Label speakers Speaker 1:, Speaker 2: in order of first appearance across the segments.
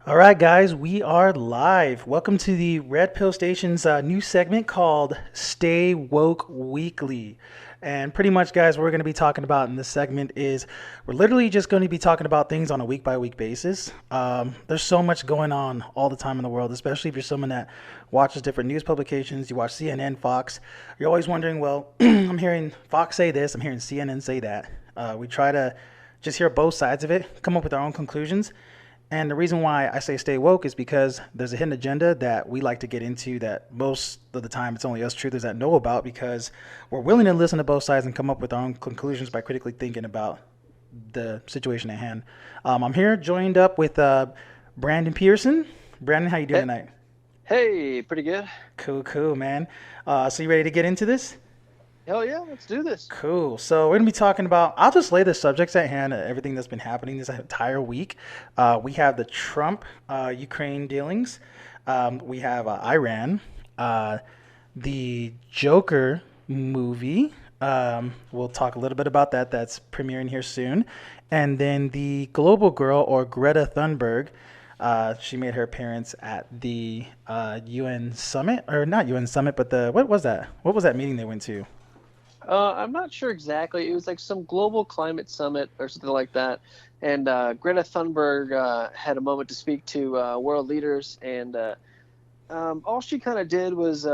Speaker 1: All right, guys, we are live. Welcome to the Red Pill Station's new segment called Stay Woke Weekly. And pretty much, guys, what we're going to be talking about in this segment is we're literally just going to be talking about things on a week by week basis. There's so much going on all the time in the world, especially if you're someone that watches different news publications. You watch CNN, Fox. You're always wondering, well, I'm hearing Fox say this, I'm hearing CNN say that. We try to just hear both sides of it, come up with our own conclusions. And the reason why I say stay woke is because there's a hidden agenda that we like to get into that most of the time it's only us truthers that know about because we're willing to listen to both sides and come up with our own conclusions by critically thinking about the situation at hand. I'm here joined up with Brandon Pearson. Brandon, how you doing
Speaker 2: Hey,
Speaker 1: tonight?
Speaker 2: hey, pretty good.
Speaker 1: Cool, cool, man. So you ready to get into this?
Speaker 2: Hell yeah, let's do this.
Speaker 1: Cool. So we're gonna be talking about. I'll just lay the subjects at hand. Everything that's been happening this entire week. We have the Trump Ukraine dealings. We have Iran. The Joker movie. We'll talk a little bit about that. That's premiering here soon. And then the Global Girl or Greta Thunberg. She made her appearance at the UN summit, or not UN summit, but the what was that? What was that meeting they went to?
Speaker 2: I'm not sure exactly. It was like some global climate summit or something like that. And Greta Thunberg had a moment to speak to world leaders, and all she kind of did was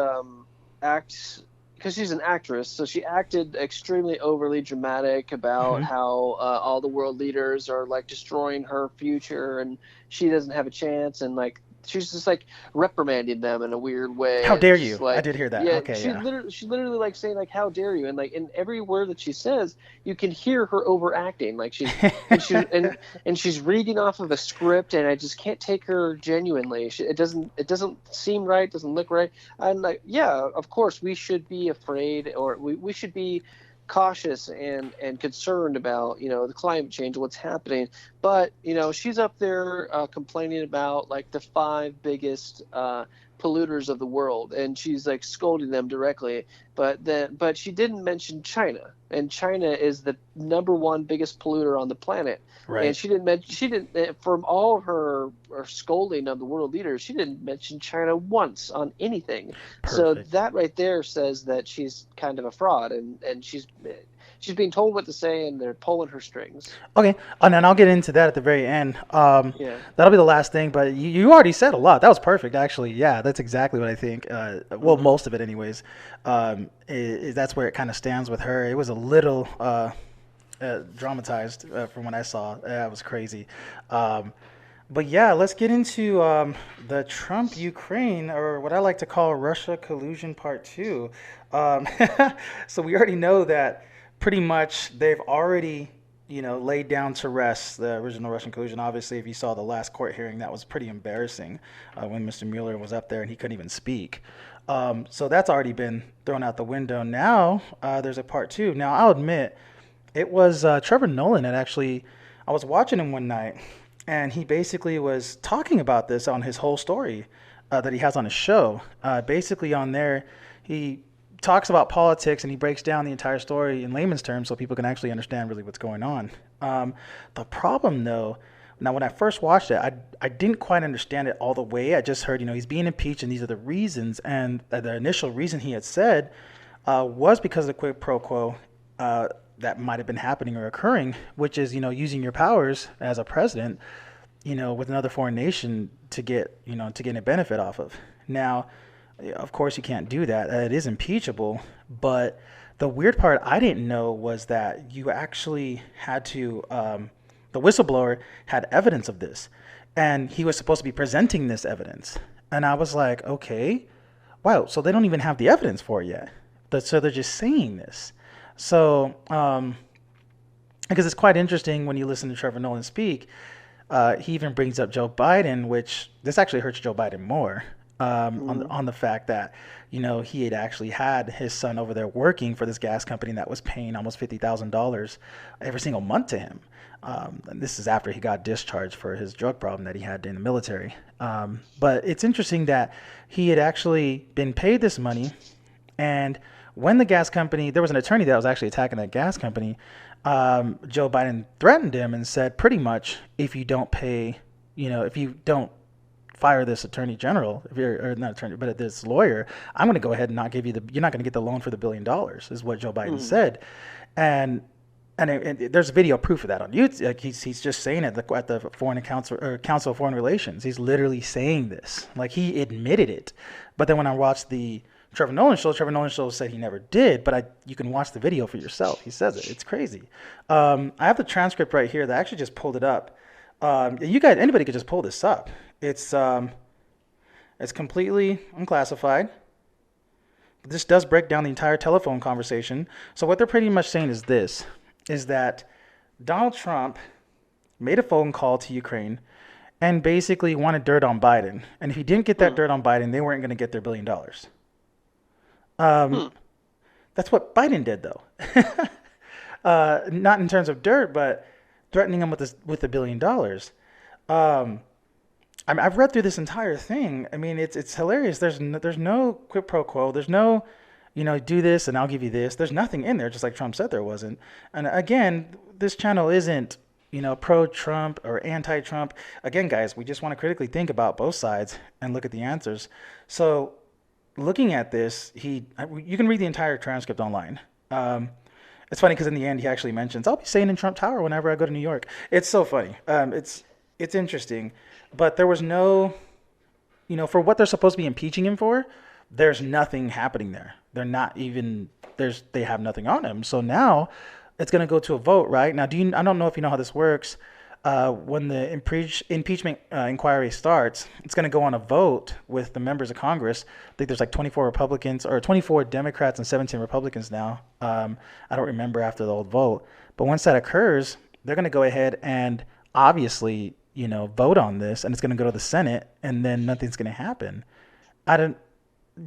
Speaker 2: act because she's an actress, so she acted extremely overly dramatic about
Speaker 1: Mm-hmm.
Speaker 2: how all the world leaders are like destroying her future, and she doesn't have a chance, and like she's just like reprimanding them in a weird
Speaker 1: How
Speaker 2: way, and
Speaker 1: dare
Speaker 2: just
Speaker 1: you? I
Speaker 2: like
Speaker 1: did hear that.
Speaker 2: yeah,
Speaker 1: Okay, yeah.
Speaker 2: she literally like saying like how dare you, and like in every word that she says, you can hear her overacting, like she's and she and she's reading off of a script, and I just can't take her genuinely. It doesn't seem right, doesn't look right. And like, yeah, of course we should be afraid, or we should be cautious and concerned about the climate change, what's happening. But she's up there complaining about like the five biggest polluters of the world, and she's like scolding them directly. But she didn't mention China, and China is the number one biggest polluter on the planet. And
Speaker 1: Right.
Speaker 2: she didn't from all of her scolding of the world leaders, she didn't mention China once on anything. So
Speaker 1: Perfect.
Speaker 2: that right there says that she's kind of a fraud, and she's being told what to say, and they're pulling her strings.
Speaker 1: Okay, and then I'll get into that at the very end.
Speaker 2: Yeah.
Speaker 1: That'll be the last thing, but you already said a lot. That was perfect, actually. Yeah, that's exactly what I think. Well,
Speaker 2: Hmm.
Speaker 1: most of it, anyways. That's where it kind of stands with her. It was a little dramatized from what I saw. That was crazy. Um, but yeah, let's get into the Trump Ukraine, or what I like to call Russia collusion part two. Um, so we already know that pretty much they've already, laid down to rest the original Russian collusion. Obviously, if you saw the last court hearing, that was pretty embarrassing when Mr. Mueller was up there and he couldn't even speak. So that's already been thrown out the window. Now there's a part two. Now I'll admit it was Trevor Nolan that actually. I was watching him one night, and he basically was talking about this on his whole story that he has on his show. Basically, on there, he talks about politics and he breaks down the entire story in layman's terms so people can actually understand really what's going on. The problem, though, now when I first watched it, I didn't quite understand it all the way. I just heard, he's being impeached and these are the reasons. And the initial reason he had said was because of the quid pro quo that might have been happening or occurring, which is, using your powers as a president, with another foreign nation to get a benefit off of. Now, of course, you can't do that. It is impeachable. But the weird part I didn't know was that you actually had to, the whistleblower had evidence of this, and he was supposed to be presenting this evidence. And I was like, okay, wow, so they don't even have the evidence for it yet. So they're just saying this. So, because it's quite interesting when you listen to Trevor Nolan speak, he even brings up Joe Biden, which this actually hurts Joe Biden more
Speaker 2: Hmm.
Speaker 1: on the fact that he had actually had his son over there working for this gas company that was paying almost $50,000 every single month to him. And this is after he got discharged for his drug problem that he had in the military. But it's interesting that he had actually been paid this money, and when the gas company, there was an attorney that was actually attacking that gas company. Joe Biden threatened him and said, pretty much, if you don't pay if you don't fire this attorney general, if you're or not attorney, but this lawyer, I'm going to go ahead and not give you you're not going to get the loan for the $1 billion, is what Joe Biden
Speaker 2: Mm-hmm.
Speaker 1: said, and there's video proof of that on YouTube. Like he's just saying it at the Foreign Council or Council of Foreign Relations. He's literally saying this, like he admitted it. But then when I watched the Trevor Nolan show said he never did. But you can watch the video for yourself. He says it. It's crazy. I have the transcript right here. That I actually just pulled it up. You guys, anybody could just pull this up. It's completely unclassified. This does break down the entire telephone conversation. So what they're pretty much saying is this: is that Donald Trump made a phone call to Ukraine and basically wanted dirt on Biden. And if he didn't get that
Speaker 2: Hmm.
Speaker 1: dirt on Biden, they weren't going to get their $1 billion. Um,
Speaker 2: Hmm.
Speaker 1: that's what Biden did, though. Not in terms of dirt, but threatening him with $1 billion. Um, I've read through this entire thing. I mean, it's hilarious. There's no quid pro quo. There's no, do this and I'll give you this. There's nothing in there, just like Trump said there wasn't. And again, this channel isn't, pro-Trump or anti-Trump. Again, guys, we just want to critically think about both sides and look at the answers. So, looking at this, you can read the entire transcript online. It's funny because in the end, he actually mentions, "I'll be staying in Trump Tower whenever I go to New York." It's so funny. It's interesting, but there was no, for what they're supposed to be impeaching him for, there's nothing happening there. They're not even they have nothing on him. So now it's going to go to a vote, right? Now, I don't know if you know how this works. When the impeachment inquiry starts, it's going to go on a vote with the members of Congress. I think there's like 24 Republicans or 24 Democrats and 17 Republicans now. I don't remember after the old vote. But once that occurs, they're going to go ahead and obviously, vote on this, and it's going to go to the Senate, and then nothing's going to happen. I don't.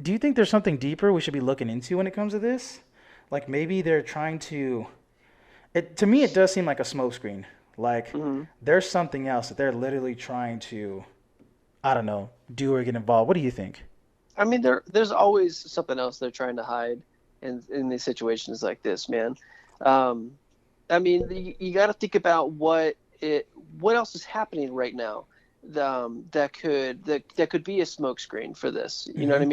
Speaker 1: Do you think there's something deeper we should be looking into when it comes to this? Like maybe they're trying to. To me, it does seem like a smokescreen. Like
Speaker 2: Hmm.
Speaker 1: there's something else that they're literally trying to, I don't know, do or get involved. What do you think?
Speaker 2: I mean, there's always something else they're trying to hide in these situations like this, man. Um, I mean, you got to think about what else is happening right now, that could be a smokescreen for this. You know what
Speaker 1: Mm-hmm.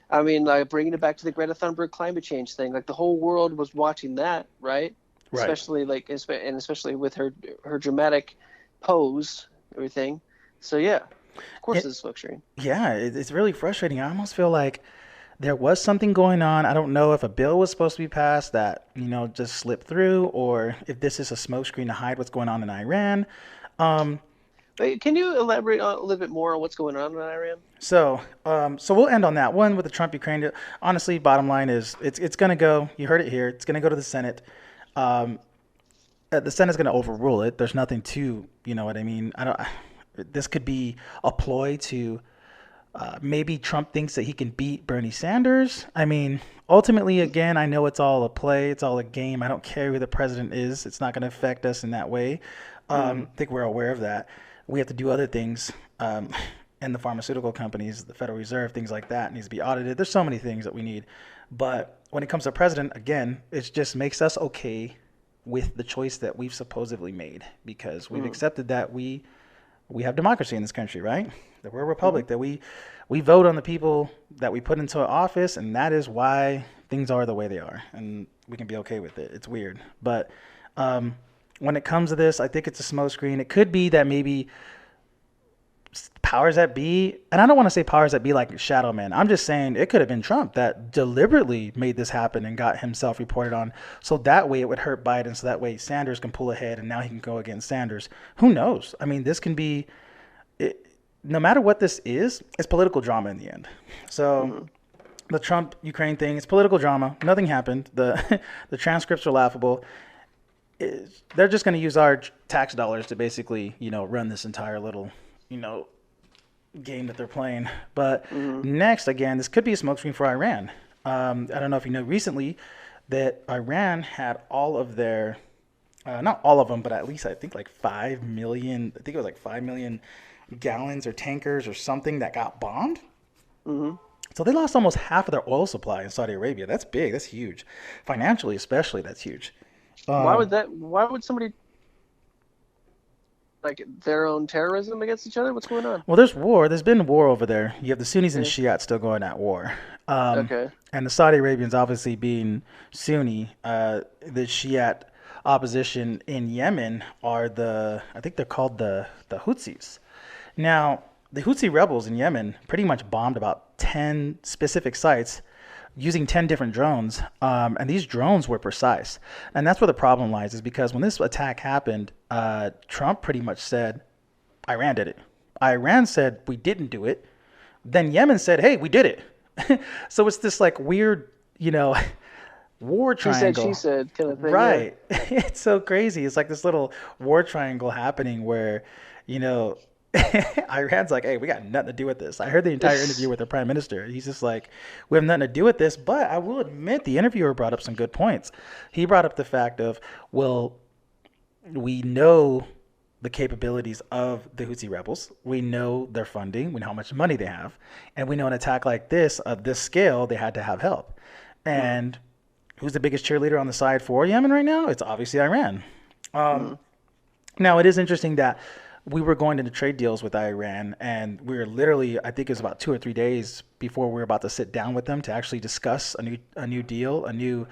Speaker 2: I mean? Like bringing it back to the Greta Thunberg climate change thing. Like the whole world was watching that, right?
Speaker 1: Right.
Speaker 2: Especially with her dramatic pose, everything. So yeah, of course
Speaker 1: It,
Speaker 2: it's a smokescreen.
Speaker 1: yeah, it's really frustrating. I almost feel like there was something going on. I don't know if a bill was supposed to be passed that, just slipped through, or if this is a smokescreen to hide what's going on in Iran. Um,
Speaker 2: Wait, can you elaborate a little bit more on what's going on in Iran?
Speaker 1: so we'll end on that one with the Trump Ukraine. Honestly, bottom line is it's going to go. You heard it here. It's going to go to the Senate. Um, the Senate's going to overrule it. There's nothing to, you know what I mean. I don't. This could be a ploy to maybe Trump thinks that he can beat Bernie Sanders. I mean, ultimately, again, I know it's all a play. It's all a game. I don't care who the president is. It's not going to affect us in that way.
Speaker 2: Mm.
Speaker 1: I think we're aware of that. We have to do other things. And the pharmaceutical companies, the Federal Reserve, things like that needs to be audited. There's so many things that we need. But when it comes to president, again, it just makes us okay with the choice that we've supposedly made because we've
Speaker 2: Mm.
Speaker 1: accepted that we have democracy in this country, right? That we're a
Speaker 2: Hmm.
Speaker 1: republic, that we vote on the people that we put into office, and that is why things are the way they are, and we can be okay with it. It's weird, but um, when it comes to this, I think it's a smokescreen. It could be that maybe powers that be, and I don't want to say powers that be like Shadow Man. I'm just saying it could have been Trump that deliberately made this happen and got himself reported on. So that way it would hurt Biden. So that way Sanders can pull ahead and now he can go against Sanders. Who knows? I mean, this can be, it, no matter what this is, it's political drama in the end. So
Speaker 2: Hmm.
Speaker 1: the Trump Ukraine thing, it's political drama. Nothing happened. The the transcripts are laughable. They're just going to use our tax dollars to basically, run this entire little, you know, game that they're playing. But
Speaker 2: Hmm.
Speaker 1: next, again, this could be a smokescreen for Iran. I don't know if you know recently that Iran had all of their, not all of them, but at least I think like 5 million, I think it was like 5 million gallons or tankers or something that got bombed.
Speaker 2: Hmm.
Speaker 1: So they lost almost half of their oil supply in Saudi Arabia. That's big. That's huge. Financially, especially, that's huge.
Speaker 2: Why
Speaker 1: Um,
Speaker 2: would that? Why would somebody like their own terrorism against each other? What's going on?
Speaker 1: Well, there's war. There's been war over there. You have the Sunnis and
Speaker 2: Yeah.
Speaker 1: Shiites still going at war. Um,
Speaker 2: Okay.
Speaker 1: and the Saudi Arabians obviously being Sunni. The Shiite opposition in Yemen are I think they're called the Houthis. Now, the Houthi rebels in Yemen pretty much bombed about 10 specific sites using 10 different drones. And these drones were precise. And that's where the problem lies, is because when this attack happened, Trump pretty much said, Iran did it. Iran said, we didn't do it. Then Yemen said, hey, we did it. So it's this like weird, you know, war
Speaker 2: He said, she
Speaker 1: triangle.
Speaker 2: said, kind of thing. Yeah.
Speaker 1: Right. It's so crazy. It's like this little war triangle happening where, you know, Iran's like, hey, we got nothing to do with this. I heard the entire interview with the prime minister. He's just like, we have nothing to do with this. But I will admit, the interviewer brought up some good points. He brought up the fact of, well, we know the capabilities of the Houthi rebels. We know their funding. We know how much money they have. And we know an attack like this, of this scale, they had to have help. And who's the biggest cheerleader on the side for Yemen right now? It's obviously Iran.
Speaker 2: Mm-hmm.
Speaker 1: Now, it is interesting that we were going into trade deals with Iran, and we were literally, I think it was about 2 or 3 days before we were about to sit down with them to actually discuss a new deal, a new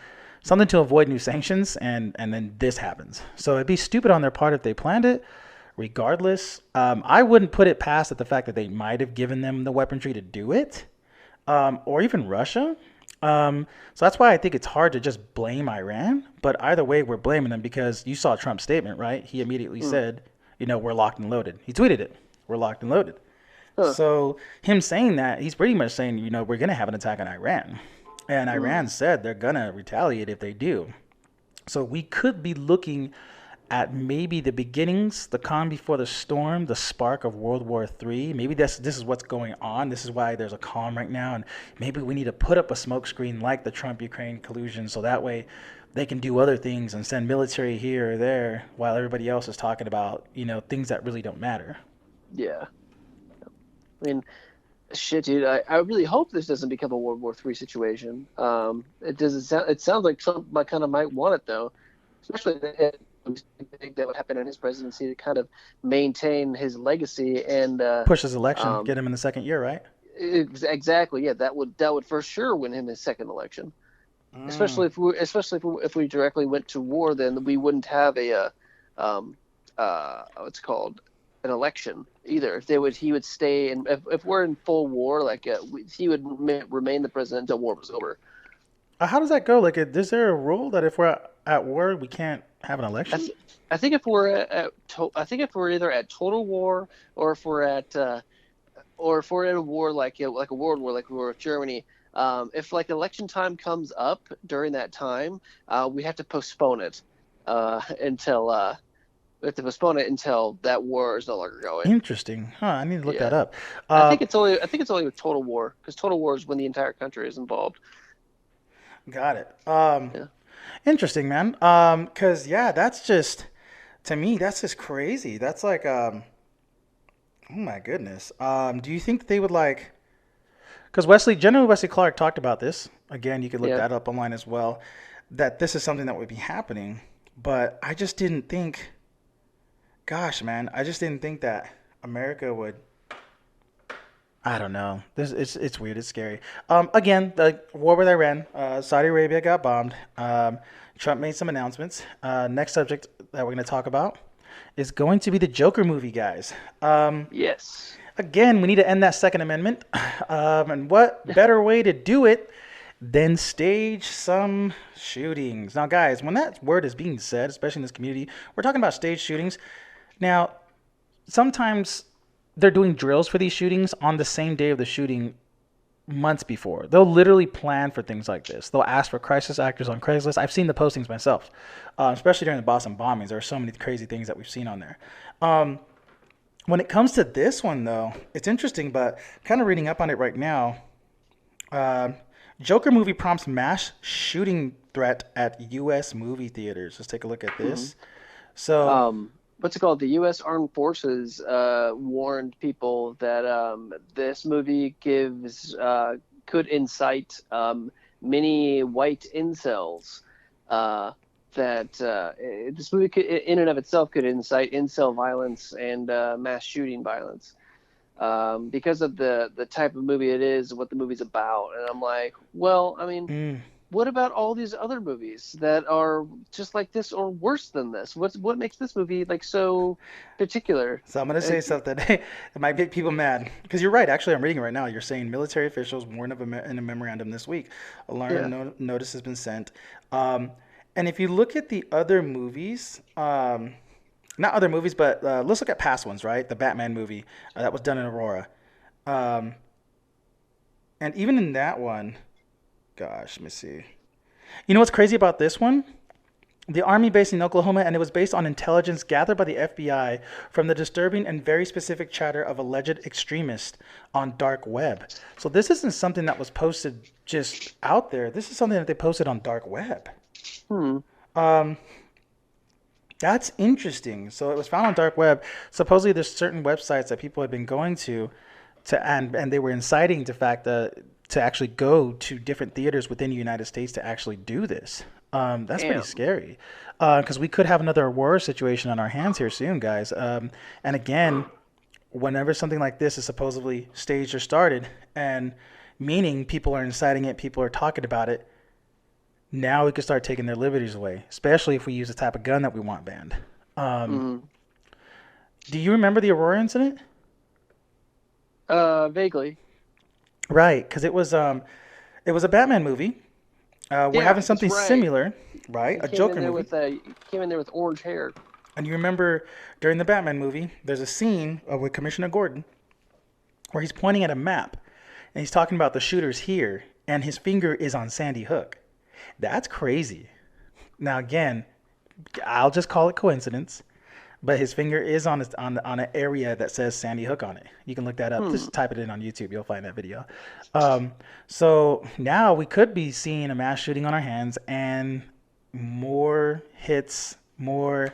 Speaker 1: something to avoid new sanctions, and then this happens. So it'd be stupid on their part if they planned it. Regardless, I wouldn't put it past at the fact that they might have given them the weaponry to do it, or even Russia. So that's why I think it's hard to just blame Iran. But either way, we're blaming them because you saw Trump's statement, right? He immediately
Speaker 2: Mm.
Speaker 1: said, you know, we're locked and loaded. He tweeted it. We're locked and loaded.
Speaker 2: Huh.
Speaker 1: So him saying that, he's pretty much saying, you know, we're going to have an attack on Iran. And
Speaker 2: Mm.
Speaker 1: Iran said they're going to retaliate if they do. So we could be looking at maybe the beginnings, the calm before the storm, the spark of World War III. Maybe this is what's going on. This is why there's a calm right now, and maybe we need to put up a smokescreen like the Trump-Ukraine collusion, so that way they can do other things and send military here or there while everybody else is talking about, you know, things that really don't matter.
Speaker 2: Yeah. I mean, shit, dude. I really hope this doesn't become a World War III situation. It doesn't sound. It sounds like Trump might want it though, especially if I think that would happen in his presidency to kind of maintain his legacy and
Speaker 1: Push his election,
Speaker 2: um,
Speaker 1: get him in the second year, right?
Speaker 2: exactly, yeah, that would for sure win him his second election.
Speaker 1: Mm.
Speaker 2: Especially if we directly went to war, then we wouldn't have um, what's it called, an election either. If he would stay, and if we're in full war, like he would remain the president until war was over.
Speaker 1: How does that go? Like, is there a rule that if we're at war, we can't have an
Speaker 2: I,
Speaker 1: election?
Speaker 2: th- I think if we're I think if we're either at total war or if we're at or if we're in a war like a world war like we were with Germany, if like election time comes up during that time, we have to postpone it until we have to postpone it until that war is no longer going.
Speaker 1: Interesting. Huh, I need to look that
Speaker 2: Yeah,
Speaker 1: up. Uh,
Speaker 2: I think it's only with total war because total war is when the entire country is involved.
Speaker 1: got it.
Speaker 2: Yeah.
Speaker 1: Interesting, man. Cause yeah, that's just to me, that's just crazy. That's like, oh my goodness. Do you think they would like? Because General Wesley Clark talked about this. Again, you could look
Speaker 2: Yeah.
Speaker 1: that up online as well. That this is something that would be happening, but I just didn't think. Gosh, man, I just didn't think that America would. I don't know. It's weird. It's scary. Again, the war with Iran, Saudi Arabia got bombed. Trump made some announcements. Next subject that we're going to talk about is going to be the Joker movie, guys.
Speaker 2: Yes.
Speaker 1: Again, we need to end that Second Amendment. And what better way to do it than stage some shootings? Now, guys, when that word is being said, especially in this community, we're talking about stage shootings. Now, sometimes they're doing drills for these shootings on the same day of the shooting months before. They'll literally plan for things like this. They'll ask for crisis actors on Craigslist. I've seen the postings myself, especially during the Boston bombings. There are so many crazy things that we've seen on there. When it comes to this one, though, it's interesting, but kind of reading up on it right now. Uh, Joker movie prompts mass shooting threat at U.S. movie theaters. Let's take a look at
Speaker 2: Hmm.
Speaker 1: this. So,
Speaker 2: What's it called? The U.S. Armed Forces warned people that this movie could incite many white incels uh, that this movie could, in and of itself, could incite incel violence and mass shooting violence, because of the type of movie it is and what the movie's about. And I'm like, well, I mean,
Speaker 1: Mm.
Speaker 2: what about all these other movies that are just like this or worse than this? What makes this movie like so particular?
Speaker 1: So I'm gonna say
Speaker 2: Like,
Speaker 1: something that might make people mad because you're right. Actually, I'm reading it right now. You're saying military officials warned of in a memorandum this week. Alarm
Speaker 2: yeah.
Speaker 1: notice has been sent. Um, and if you look at the other movies, not other movies, but let's look at past ones, right? The Batman movie that was done in Aurora. Um, and even in that one, gosh, let me see. You know what's crazy about this one? The army based in Oklahoma, and it was based on intelligence gathered by the FBI from the disturbing and very specific chatter of alleged extremists on dark web. So this isn't something that was posted just out there. This is something that they posted on dark web.
Speaker 2: Hmm.
Speaker 1: Um, that's interesting. So it was found on dark web. Supposedly, there's certain websites that people had been going to and they were inciting the fact that to actually go to different theaters within the United States to actually do this. That's pretty
Speaker 2: Damn.
Speaker 1: scary because we could have another war situation on our hands here soon, guys. And again, whenever something like this is supposedly staged or started, and meaning people are inciting it, people are talking about it, now we could start taking their liberties away, especially if we use the type of gun that we want banned. Um,
Speaker 2: Hmm.
Speaker 1: do you remember the Aurora incident?
Speaker 2: Vaguely.
Speaker 1: Right, because it was a Batman movie. We're
Speaker 2: Yeah,
Speaker 1: having
Speaker 2: that's
Speaker 1: something
Speaker 2: right.
Speaker 1: similar, right?
Speaker 2: He
Speaker 1: A Joker movie.
Speaker 2: came in there with orange hair.
Speaker 1: And you remember during the Batman movie, there's a scene with Commissioner Gordon where he's pointing at a map and he's talking about the shooters here, and his finger is on Sandy Hook. That's crazy. Now again, I'll just call it coincidence, but his finger is on an area that says Sandy Hook on it. You can look that up.
Speaker 2: Hmm.
Speaker 1: Just type it in on YouTube. You'll find that video. Um, so now we could be seeing a mass shooting on our hands and more hits, more.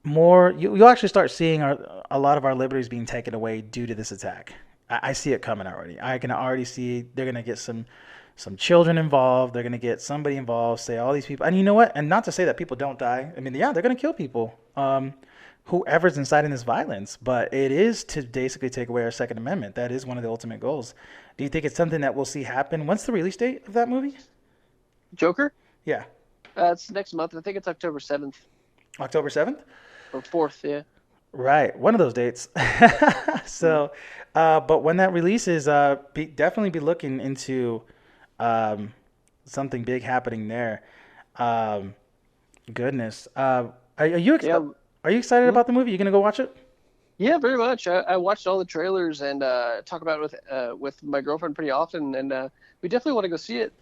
Speaker 1: You'll actually start seeing a lot of our liberties being taken away due to this attack. I see it coming already. I can already see they're gonna get some children involved. They're gonna get somebody involved. Say all these people, and you know what? And not to say that people don't die. I mean, yeah, they're gonna kill people. Whoever's inciting this violence, but it is to basically take away our Second Amendment. That is one of the ultimate goals. Do you think it's something that we'll see happen? When's the release date of that movie?
Speaker 2: Joker?
Speaker 1: Yeah,
Speaker 2: It's next month. I think it's October 7th
Speaker 1: October 7th.
Speaker 2: or 4th. Yeah.
Speaker 1: Right, one of those dates.
Speaker 2: Hmm.
Speaker 1: So, but when that releases, definitely be looking into um, something big happening there. Um, goodness,
Speaker 2: Yeah.
Speaker 1: are you excited
Speaker 2: Hmm?
Speaker 1: about the movie? You gonna go watch it?
Speaker 2: Yeah, very much. I watched all the trailers and talk about it with my girlfriend pretty often, and we definitely want to go see it.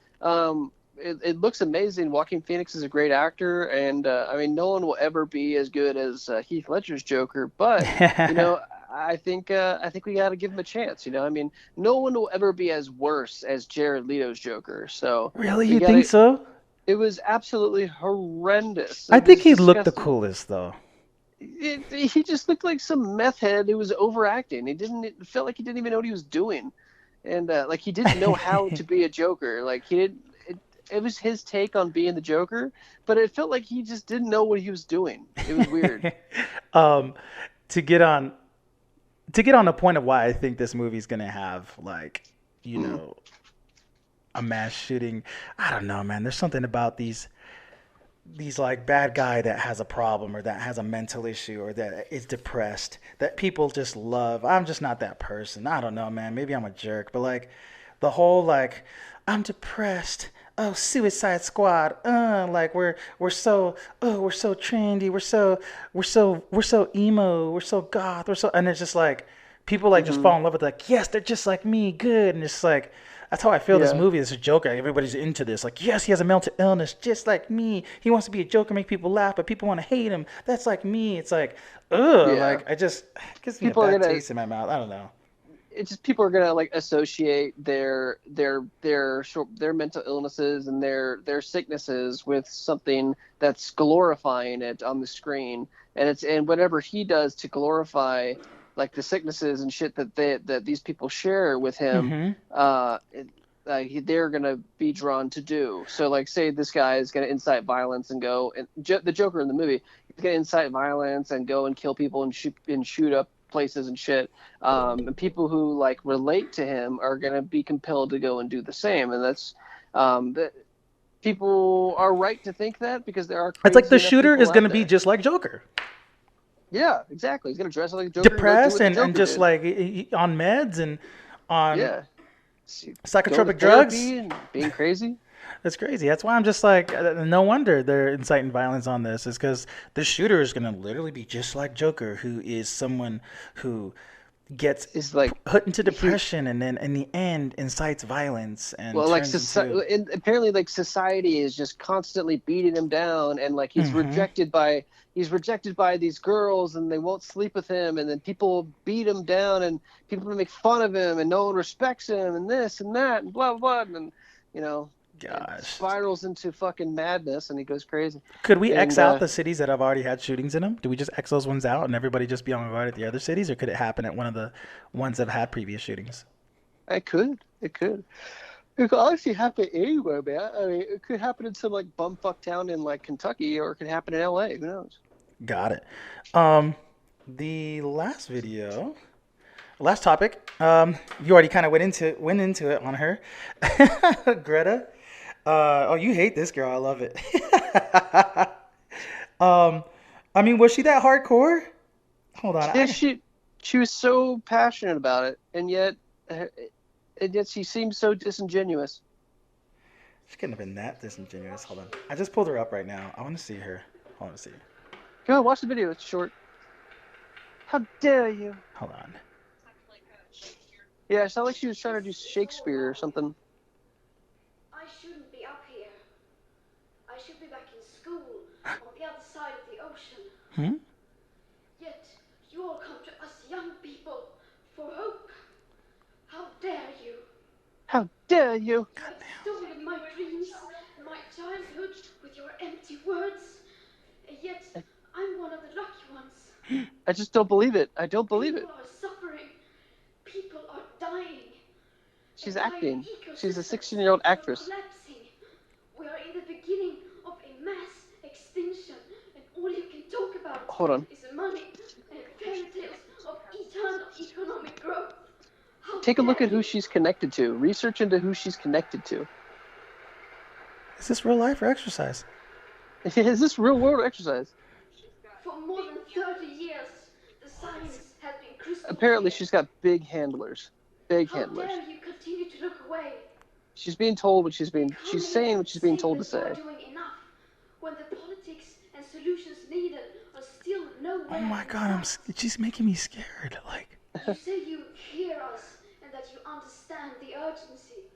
Speaker 2: It looks amazing. Joaquin Phoenix is a great actor, and I mean, no one will ever be as good as Heath Ledger's Joker. But you know, I think we got to give him a chance. You know, I mean, no one will ever be as worse as Jared Leto's Joker. So
Speaker 1: Really,
Speaker 2: we
Speaker 1: you
Speaker 2: got
Speaker 1: think
Speaker 2: to.
Speaker 1: so?
Speaker 2: It was absolutely horrendous.
Speaker 1: I
Speaker 2: It
Speaker 1: think
Speaker 2: was
Speaker 1: he looked the
Speaker 2: disgusting.
Speaker 1: coolest though.
Speaker 2: He just looked like some meth head who was overacting. It felt like he didn't even know what he was doing, and like he didn't know how to be a Joker. Like he didn't. It was his take on being the Joker, but it felt like he just didn't know what he was doing. It was weird.
Speaker 1: um, to get on to get on the point of why I think this movie's gonna have like you
Speaker 2: Mm.
Speaker 1: know a mass shooting. I don't know, man. There's something about these like bad guy that has a problem or that has a mental issue or that is depressed that people just love. I'm just not that person. I don't know, man. Maybe I'm a jerk, but like the whole like I'm depressed. Oh, Suicide Squad. Like we're so trendy. We're so emo. We're so goth. We're so and it's just like people like just
Speaker 2: Hmm.
Speaker 1: fall in love with like yes, they're just like me, good, and it's like that's how I feel this
Speaker 2: Yeah.
Speaker 1: movie is a Joker. Everybody's into this. Like, yes, he has a mental illness just like me. He wants to be a Joker, make people laugh, but people want to hate him. That's like me. It's like, ugh,
Speaker 2: Yeah.
Speaker 1: like I just it gives me a
Speaker 2: People are
Speaker 1: bad
Speaker 2: gonna.
Speaker 1: taste in my mouth. I don't know.
Speaker 2: It's just people are gonna like associate their mental illnesses and their sicknesses with something that's glorifying it on the screen, and whatever he does to glorify like the sicknesses and shit that these people share with him,
Speaker 1: Mm-hmm.
Speaker 2: uh they're gonna be drawn to do. So like, say this guy is gonna incite violence and go, and the Joker in the movie, he's gonna incite violence and go and kill people and shoot up places and shit. And people who like relate to him are gonna be compelled to go and do the same, and that's that. People are right to think that because there are
Speaker 1: It's like
Speaker 2: crazy
Speaker 1: the
Speaker 2: enough
Speaker 1: shooter is
Speaker 2: people
Speaker 1: going
Speaker 2: out
Speaker 1: to be
Speaker 2: there.
Speaker 1: just like Joker,
Speaker 2: Yeah, exactly. He's gonna dress like a Joker and go do
Speaker 1: depressed
Speaker 2: what the
Speaker 1: and
Speaker 2: Joker
Speaker 1: just
Speaker 2: did.
Speaker 1: like on meds and on
Speaker 2: Yeah, going to
Speaker 1: psychotropic drugs.
Speaker 2: therapy and being crazy.
Speaker 1: That's crazy. That's why I'm just like, no wonder they're inciting violence on this. Is because the shooter is going to literally be just like Joker, who is someone who gets
Speaker 2: Is like
Speaker 1: put into
Speaker 2: he
Speaker 1: depression and then in the end incites violence and
Speaker 2: well, like
Speaker 1: turns into.
Speaker 2: society, and apparently, like society is just constantly beating him down, and like
Speaker 1: Hmm.
Speaker 2: he's rejected by these girls, and they won't sleep with him, and then people beat him down, and people make fun of him, and no one respects him, and this and that, and blah blah, blah and you know, it
Speaker 1: Gosh.
Speaker 2: spirals into fucking madness, and he goes crazy.
Speaker 1: Could we X
Speaker 2: And
Speaker 1: out the cities that have already had shootings in them? Do we just X those ones out and everybody just be on guard at the other cities, or could it happen at one of the ones that have had previous shootings?
Speaker 2: it could. It could honestly happen anywhere, man. I mean, it could happen in some like bumfuck town in like Kentucky, or it could happen in LA. Who knows?
Speaker 1: Got it. Um, the last video, last topic. You already kind of went into it on her, Greta. Oh, you hate this girl. I love it. um, I mean, was she that hardcore? Hold on.
Speaker 2: Yeah, she was so passionate about it, uh, and yet she seems so disingenuous.
Speaker 1: She couldn't have been that disingenuous. Hold on. I just pulled her up right now. I want to see her. I want to see her.
Speaker 2: Go watch the video. It's short. How dare you?
Speaker 1: Hold on.
Speaker 2: Yeah, it sounded like she was trying to do Shakespeare or something.
Speaker 3: I shouldn't be up here. I should be back in school on the other side of the ocean.
Speaker 1: Hmm?
Speaker 3: Yet you all come to us young people for hope. How dare you?
Speaker 2: How dare you?
Speaker 3: You have stolen my dreams and my childhood with your empty words. And yet I'm one of the lucky ones.
Speaker 2: I just don't believe it. I don't believe it.
Speaker 3: People are suffering. People are dying.
Speaker 2: She's
Speaker 3: Entire
Speaker 2: acting. She's a
Speaker 3: ecosystems
Speaker 2: 16-year-old
Speaker 3: are
Speaker 2: actress.
Speaker 3: collapsing. We are in the beginning of a mass extinction, and all you can talk about
Speaker 2: Hold on.
Speaker 3: is money and fairy tales of eternal economic growth. How
Speaker 2: Take a look
Speaker 3: dare
Speaker 2: at who
Speaker 3: you?
Speaker 2: she's connected to. Research into who she's connected to.
Speaker 1: Is this real life or exercise?
Speaker 2: Is this real world exercise?
Speaker 3: For more than 30 years, the science has been crystal
Speaker 2: Apparently,
Speaker 3: clear.
Speaker 2: she's got big handlers. Big
Speaker 3: How
Speaker 2: handlers.
Speaker 3: dare you continue to look away?
Speaker 2: She's being told what she's saying what she's being told to
Speaker 3: Say
Speaker 2: say.
Speaker 3: that you're doing enough, when the politics and solutions needed are still nowhere
Speaker 1: Oh my
Speaker 3: in
Speaker 1: God,
Speaker 3: sight.
Speaker 1: she's making me scared. Like,
Speaker 3: You say you hear us and that you understand the urgency.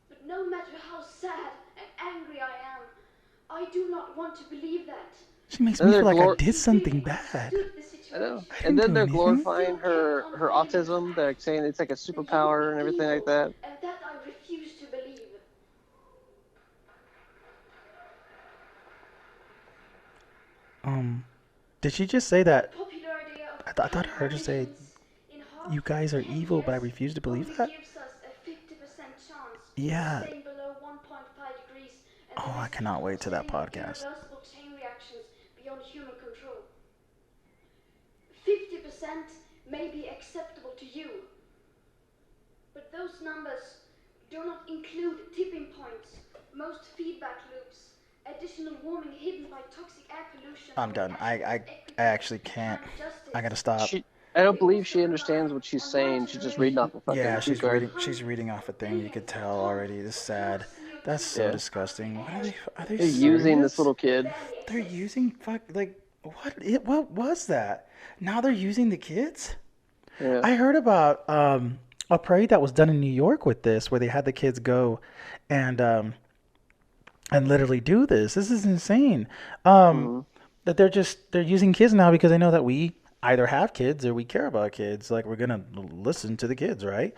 Speaker 3: But no matter how sad and angry I am, I do not want to believe that.
Speaker 1: she makes
Speaker 2: And
Speaker 1: me
Speaker 2: they're
Speaker 1: feel like I
Speaker 2: glor-
Speaker 1: did
Speaker 3: You
Speaker 1: something
Speaker 3: really
Speaker 1: bad.
Speaker 3: understood the
Speaker 2: I know.
Speaker 3: situation.
Speaker 1: I
Speaker 2: And
Speaker 1: didn't
Speaker 2: then
Speaker 1: do
Speaker 2: they're
Speaker 1: anything.
Speaker 2: glorifying her autism. They're saying it's like a superpower and everything like that.
Speaker 3: And that I refuse to believe.
Speaker 1: Did she just say that?
Speaker 3: Popular idea of
Speaker 1: I thought I heard her say,
Speaker 3: in half
Speaker 1: "You guys are
Speaker 3: 10
Speaker 1: evil," but I
Speaker 3: years
Speaker 1: refuse to
Speaker 3: only
Speaker 1: believe that.
Speaker 3: gives us a 50% chance
Speaker 1: Yeah.
Speaker 3: of staying below 1.5 degrees and
Speaker 1: Oh,
Speaker 3: the
Speaker 1: I
Speaker 3: risk
Speaker 1: cannot wait
Speaker 3: of
Speaker 1: to that
Speaker 3: setting up
Speaker 1: podcast.
Speaker 3: irreversible chain reactions beyond human control. 50% may be acceptable to you, but those numbers do not include tipping points, most feedback loops, additional warming hidden by toxic air pollution.
Speaker 1: I'm done. I actually can't. I gotta stop.
Speaker 2: I don't believe she understands what she's saying. She's just reading off a fucking
Speaker 1: Yeah,
Speaker 2: cue card.
Speaker 1: she's reading off a thing. You could tell already. This is sad. That's so
Speaker 2: Yeah.
Speaker 1: disgusting. What are they
Speaker 2: They're using this
Speaker 1: serious?
Speaker 2: little kid.
Speaker 1: They're using what was that? Now they're using the kids?
Speaker 2: Yeah.
Speaker 1: I heard about a parade that was done in New York with this, where they had the kids go and literally do this. This is insane. That they're using kids now because they know that we either have kids or we care about kids. Like, we're gonna listen to the kids, right?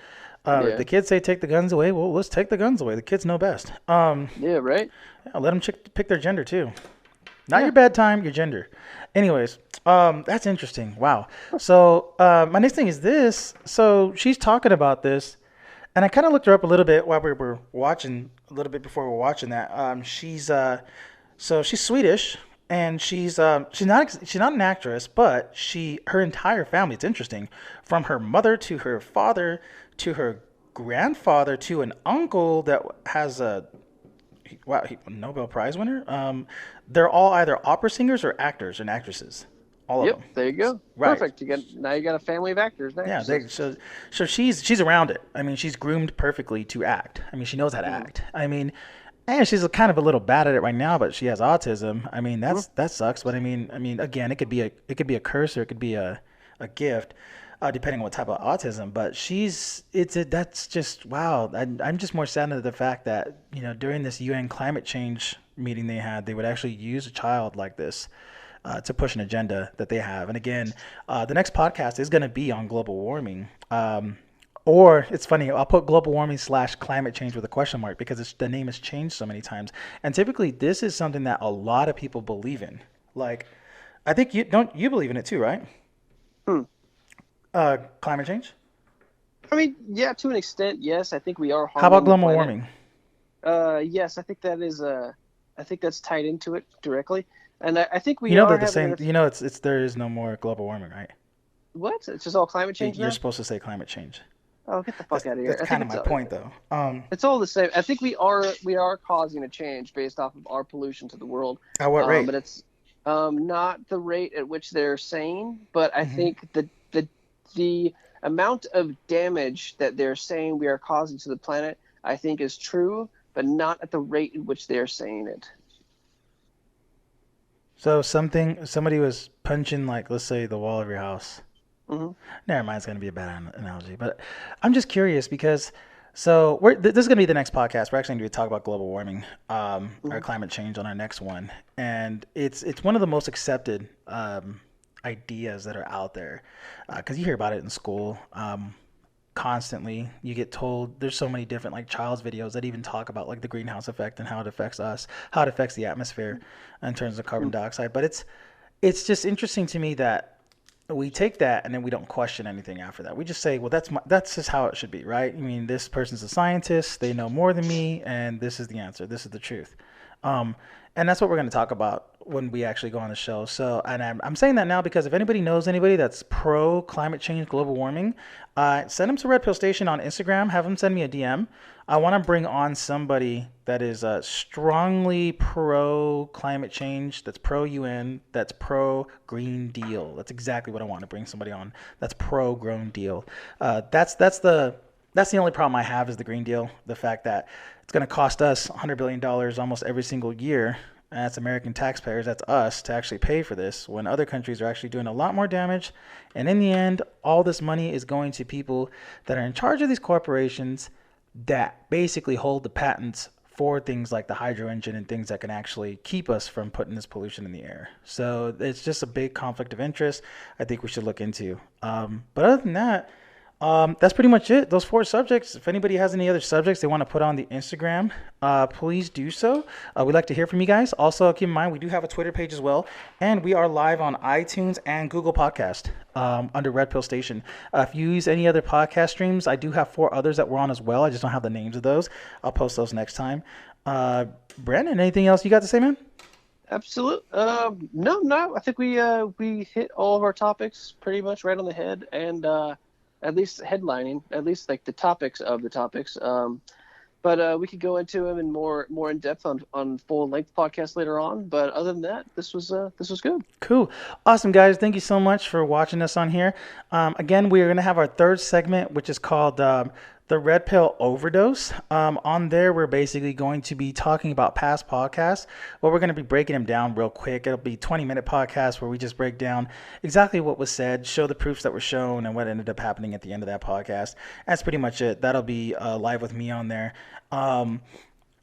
Speaker 2: Yeah.
Speaker 1: The kids say take the guns away. Well, let's take the guns away. The kids know best.
Speaker 2: Yeah, right?
Speaker 1: Yeah, let them pick their gender too. Not your bedtime, your gender. Anyways, that's interesting. Wow. So my next thing is this. So she's talking about this, And I kind of looked her up a little bit while we were watching, a little bit before we were watching that. So she's Swedish, and she's not an actress, but her entire family. It's interesting, from her mother to her father to her grandfather to an uncle that has a Nobel Prize winner. They're all either opera singers or actors and actresses. All of
Speaker 2: Yep,
Speaker 1: them.
Speaker 2: there you go.
Speaker 1: Right.
Speaker 2: Perfect. Now you got a family of actors and
Speaker 1: Yeah,
Speaker 2: actresses.
Speaker 1: so she's around it. I mean, she's groomed perfectly to act. I mean, she knows how to
Speaker 2: Mhm.
Speaker 1: act. I mean, and she's kind of a little bad at it right now, but she has autism. I mean,
Speaker 2: Mhm.
Speaker 1: that sucks. But I mean, again, it could be a curse or it could be a gift, depending on what type of autism. But that's just wow. I'm just more saddened at the fact that during this UN climate change meeting they had, they would actually use a child like this to push an agenda that they have. And again, the next podcast is going to be on global warming. Or it's funny, I'll put global warming / climate change with a question mark because the name has changed so many times. And typically, this is something that a lot of people believe in. Like, I think you believe in it too, right?
Speaker 2: Hmm.
Speaker 1: Climate change.
Speaker 2: I mean, yeah, to an extent, yes. I think we are
Speaker 1: How about
Speaker 2: harming the
Speaker 1: global
Speaker 2: planet.
Speaker 1: warming?
Speaker 2: Yes, I think that is. I think that's tied into it directly, and I think we
Speaker 1: You know
Speaker 2: are
Speaker 1: they're the
Speaker 2: having
Speaker 1: same.
Speaker 2: an.
Speaker 1: It's there is no more global warming, right?
Speaker 2: What? It's just all climate change
Speaker 1: You're
Speaker 2: now?
Speaker 1: supposed to say climate change.
Speaker 2: Oh, get the fuck out of here!
Speaker 1: That's
Speaker 2: I think
Speaker 1: kind of my point, though.
Speaker 2: it's all the same. I think we are causing a change based off of our pollution to the world,
Speaker 1: At what rate?
Speaker 2: but it's not the rate at which they're saying. But I
Speaker 1: Hmm.
Speaker 2: think the amount of damage that they're saying we are causing to the planet, I think, is true, but not at the rate in which they're saying it.
Speaker 1: So somebody was punching, like, let's say the wall of your house.
Speaker 2: Hmm.
Speaker 1: Never mind, it's going to be a bad analogy, but I'm just curious because this is going to be the next podcast. We're actually going to talk about global warming, or
Speaker 2: Hmm.
Speaker 1: climate change on our next one, and it's one of the most accepted ideas that are out there because you hear about it in school. Constantly you get told there's so many different like child's videos that even talk about like the greenhouse effect and how it affects us, how it affects the atmosphere in terms of carbon dioxide. But it's just interesting to me that we take that and then we don't question anything after that. We just say, well, that's just how it should be, right? I mean, this person's a scientist, they know more than me, and this is the answer, this is the truth. um, and that's what we're going to talk about when we actually go on the show. So, and I'm saying that now because if anybody knows anybody that's pro climate change, global warming, send them to Red Pill Station on Instagram. Have them send me a DM. I want to bring on somebody that is strongly pro climate change, that's pro UN, that's pro Green Deal. That's exactly what I want to bring somebody on. That's pro Green Deal. That's the only problem I have is the Green Deal. The fact that it's going to cost us $100 billion almost every single year. And that's American taxpayers, that's us, to actually pay for this when other countries are actually doing a lot more damage. And in the end, all this money is going to people that are in charge of these corporations that basically hold the patents for things like the hydro engine and things that can actually keep us from putting this pollution in the air. So it's just a big conflict of interest I think we should look into. But other than that, that's pretty much it. Those 4 subjects. If anybody has any other subjects they want to put on the Instagram, please do so. We'd like to hear from you guys. Also, keep in mind we do have a Twitter page as well, and we are live on iTunes and Google Podcast under Red Pill Station. If you use any other podcast streams, I do have 4 others that we're on as well. I just don't have the names of those. I'll post those next time. Brandon, anything else you got to say, man?
Speaker 2: Absolutely. No. I think we hit all of our topics pretty much right on the head, and at least headlining, at least like the topics of the topics. But we could go into them in more in depth on full length podcast later on. But other than that, this was good.
Speaker 1: Cool. Awesome, guys. Thank you so much for watching us on here. Again, we are going to have our 3rd segment, which is called the Red Pill Overdose. On there, we're basically going to be talking about past podcasts. Well, we're going to be breaking them down real quick. It'll be 20-minute podcast where we just break down exactly what was said, show the proofs that were shown, and what ended up happening at the end of that podcast. That's pretty much it. That'll be live with me on there.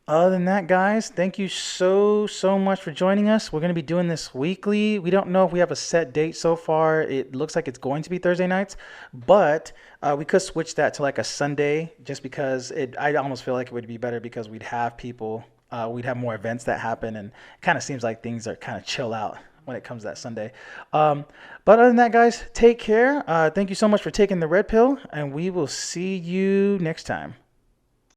Speaker 1: Other than that, guys, thank you so much for joining us. We're going to be doing this weekly. We don't know if we have a set date so far. It looks like it's going to be Thursday nights, but we could switch that to like a Sunday just because I almost feel like it would be better because we'd have people, we'd have more events that happen, and it kind of seems like things are kind of chill out when it comes that Sunday. Um, but other than that, guys, take care. Thank you so much for taking the red pill, and we will see you next time.